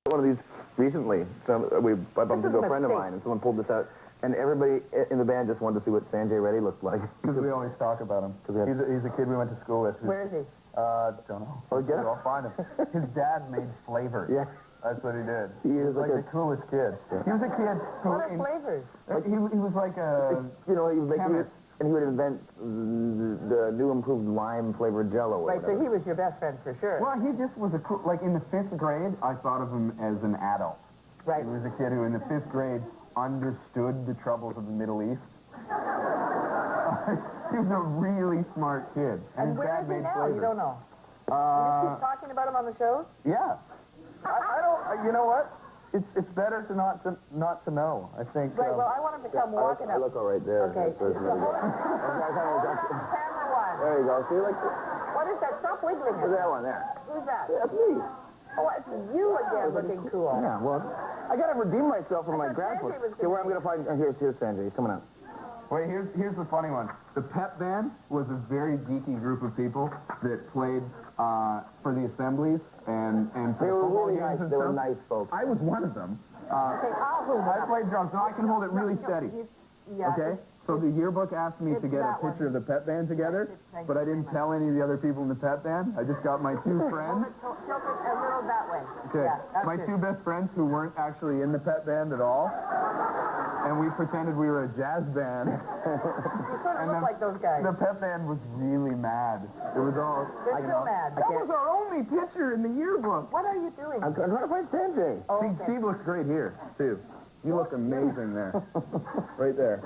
one of these recently. I bumped into a friend of mine, and someone pulled this out, and everybody in the band just wanted to see what Sanjay Reddy looked like. Because we always talk about him. He's a kid we went to school with. Where is he? Don't know. Oh, get it? I'll find him. His dad made flavors. Yeah. That's what he did. He was is like the coolest kid. Yeah. He was a kid who... What are flavors? He was like a... You know, he would invent the new improved lime-flavored Jell-O. Right, so he was your best friend for sure. Well, he just was a cool... Like, in the 5th grade, I thought of him as an adult. Right. He was a kid who, in the 5th grade, understood the troubles of the Middle East. He was a really smart kid. And his where dad is he made now? flavors. You don't know. You keep talking about him on the shows? Yeah. I don't... You know what? It's better to not to know. I think. Right. Well, I want him to come walking up. I look all right there. Okay. So Camera one. there you go. See, like, What is that? Stop wiggling it. that one there. Who's that? That's me. Oh, it's you again, looking cool. Yeah. Well, I gotta redeem myself from my thought grandpa. Sanjay was Okay, where I'm gonna find? Here's Sanjay. He's coming out. Wait, here's the funny one. The pep band was a very geeky group of people that played for the assemblies and for They the were football really games nice. and They were stuff. nice folks. I was one of them. Okay, I'll hold it I up. played drums, so I can hold it really steady. Yeah. Okay? So the yearbook asked me to get a picture of the pep band together, but I didn't tell any of the other people in the pep band. I just got my 2 friends. Tilt it a little that way. Okay. Yeah, that's My good. 2 best friends who weren't actually in the pep band at all. And we pretended we were a jazz band. You sort of look like those guys. The pep band was really mad. It was all... They're still mad. That was our only picture in the yearbook. What are you doing? I'm trying to find Sanjay. Oh, See, okay. Steve looks great here, too. You look amazing there. Right there.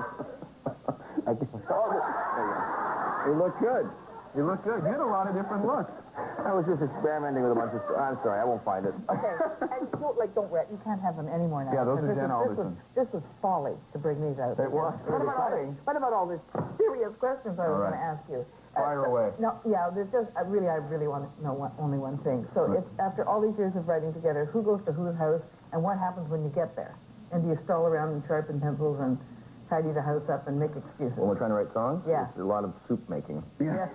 There you go. You look good. You look good. You had a lot of different looks. I was just experimenting with a bunch of... I'm sorry, I won't find it. Okay, and don't ret. You can't have them anymore now. Yeah, those are This Jen is- Alderson. This was folly to bring these out. It was. What about all this serious questions I was All going right. to ask you? Fire away. No, yeah, there's just, I really want to know only one thing. So if, after all these years of writing together, who goes to whose house, and what happens when you get there? And do you stall around and sharpen pencils and tidy the house up and make excuses? When we're trying to write songs, Yeah. there's a lot of soup making. Yeah.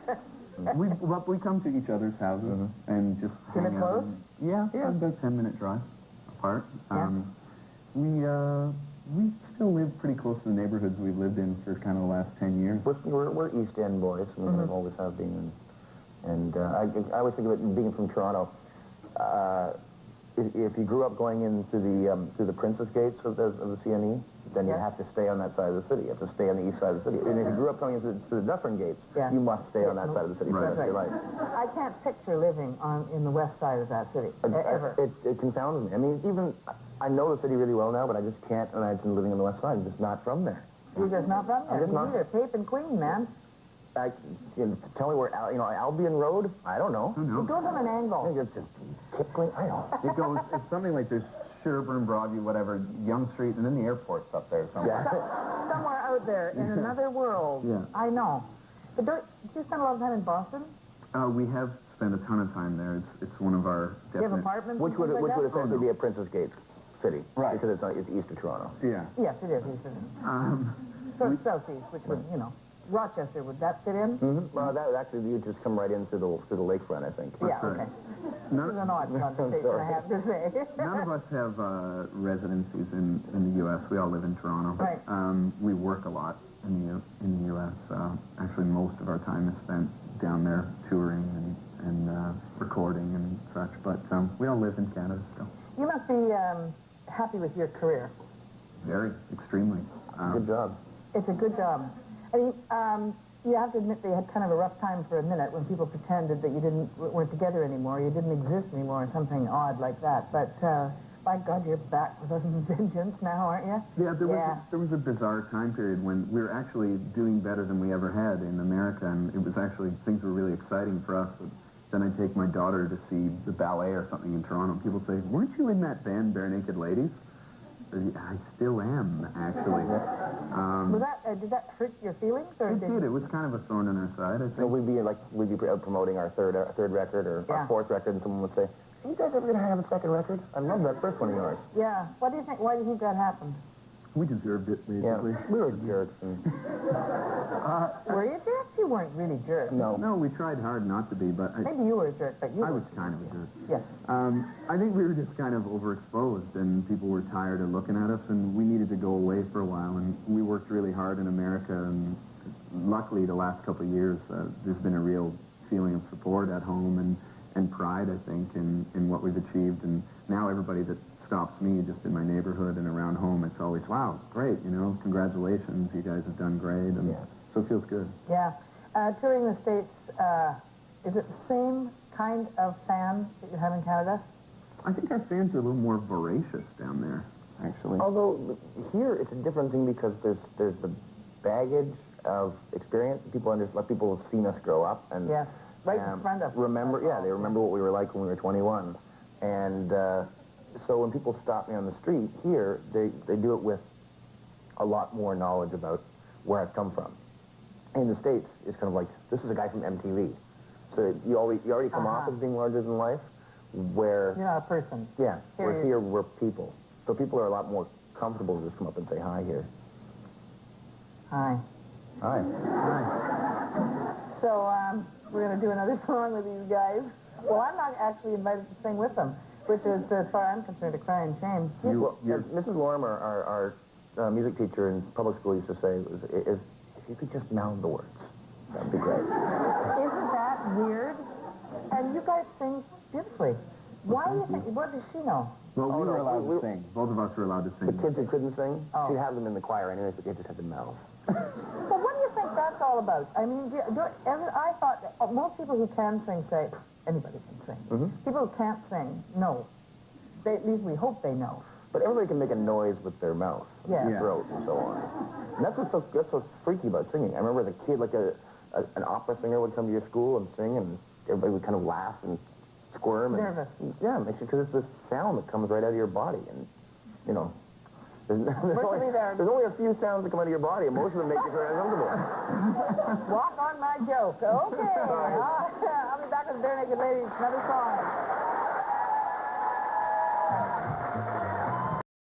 we come to each other's houses and just In the hang out. close? Yeah, about a 10-minute drive apart. Yeah. We still live pretty close to the neighborhoods we've lived in for kind of the last 10 years. We're East End boys, and we always have been. And I always think of it being from Toronto. If you grew up going in through the Princess Gates of the CNE, then you have to stay on that side of the city. You have to stay on the east side of the city. And if you grew up going into the Dufferin Gates, you must stay on that side of the city for the rest of your life. I can't picture living in the west side of that city, ever. It confounds me. I mean, even, I know the city really well now, but I just can't imagine living on the west side. I'm just not from there. You're just not from there. I'm just not. You're Cape and Queen, man. Tell me where, Albion Road? I don't know. You go from an I angle. think it's just tickling. I don't know. It goes, it's something like there's Sherburne, Broadview, whatever, Yonge Street, and then the airport's up there somewhere. Yeah. Somewhere out there in another world. Yeah. I know. But do you spend a lot of time in Boston? We have spent a ton of time there. It's one of our Do you have definite... apartments? Which would and things like that? essentially be a Princess Gates city. Right. Because it's east of Toronto. Yeah. Yes, it is. So it's southeast, which would, Rochester, would that fit in? Well, that would actually, you just come right in through the lakefront, I think. Yeah, right. okay. This is an odd conversation, I have to say. None of us have residencies in the U.S. We all live in Toronto. Right. We work a lot in the U.S. Actually, most of our time is spent down there touring and recording and such. But we all live in Canada still. You must be happy with your career. Very, extremely. Good job. It's a good job. I mean, you have to admit they had kind of a rough time for a minute when people pretended that you weren't together anymore, you didn't exist anymore, or something odd like that. But by God, you're back with us in vengeance now, aren't you? Yeah, there was a bizarre time period when we were actually doing better than we ever had in America, and it was actually, things were really exciting for us. But then I'd take my daughter to see the ballet or something in Toronto, and people say, weren't you in that band, Bare Naked Ladies? I still am, actually. Did that hurt your feelings? Or It did. It was kind of a thorn in our side, I think. So we'd be out promoting our third record or our fourth record, and someone would say, "Are you guys ever going to have a second record? I love that first one of yours." Yeah. What do you think? Why do you think that happened? We deserved it, basically. Yeah, we were jerks. And... Were you jerks? You weren't really jerks. No. No, we tried hard not to be, but Maybe you were a jerk, but you I were. was kind of a jerk. Yes. I think we were just kind of overexposed, and people were tired of looking at us, and we needed to go away for a while, and we worked really hard in America, and luckily the last couple of years, there's been a real feeling of support at home and pride, I think, in what we've achieved, and now everybody that stops me just in my neighborhood and around home, it's always, wow, great, you know, congratulations, you guys have done great, and so it feels good. Yeah. Touring the States, is it the same kind of fan that you have in Canada? I think our fans are a little more voracious down there, actually. Although here it's a different thing because there's the baggage of experience. People have seen us grow up and right in front of remember. Yeah, they remember what we were like when we were 21, and so when people stop me on the street here, they do it with a lot more knowledge about where I've come from. In the States, it's kind of like, this is a guy from MTV. So you already come off as being larger than life, where... You're not a person. Yeah, where here we're people. So people are a lot more comfortable to just come up and say hi here. Hi. Hi. Hi. So we're going to do another song with these guys. Well, I'm not actually invited to sing with them, which is, as far as I'm concerned, a crying shame. Mrs. Lorimer, our music teacher in public school, used to say, if you could just mouth the words, that'd be great. Isn't that weird? And you guys sing beautifully. Why do you think, what does she know? Well, we were allowed to sing. Both of us were allowed to sing. The kids who couldn't sing, she'd have them in the choir anyways, but they just had to mouth. Well, what do you think that's all about? I mean, I thought that most people who can sing say, anybody can sing. People who can't sing, no. At least we hope they know. But everybody can make a noise with their mouth, their throat, and so on. And that's what's freaky about singing. I remember as a kid, like an opera singer would come to your school and sing, and everybody would kind of laugh and squirm. Nervous. Yeah, it makes you, because it's this sound that comes right out of your body, and you know, there's only a few sounds that come out of your body, and most of them make you very uncomfortable. Walk on my joke. Okay. I'll be back with the Bare Naked Ladies. Another song.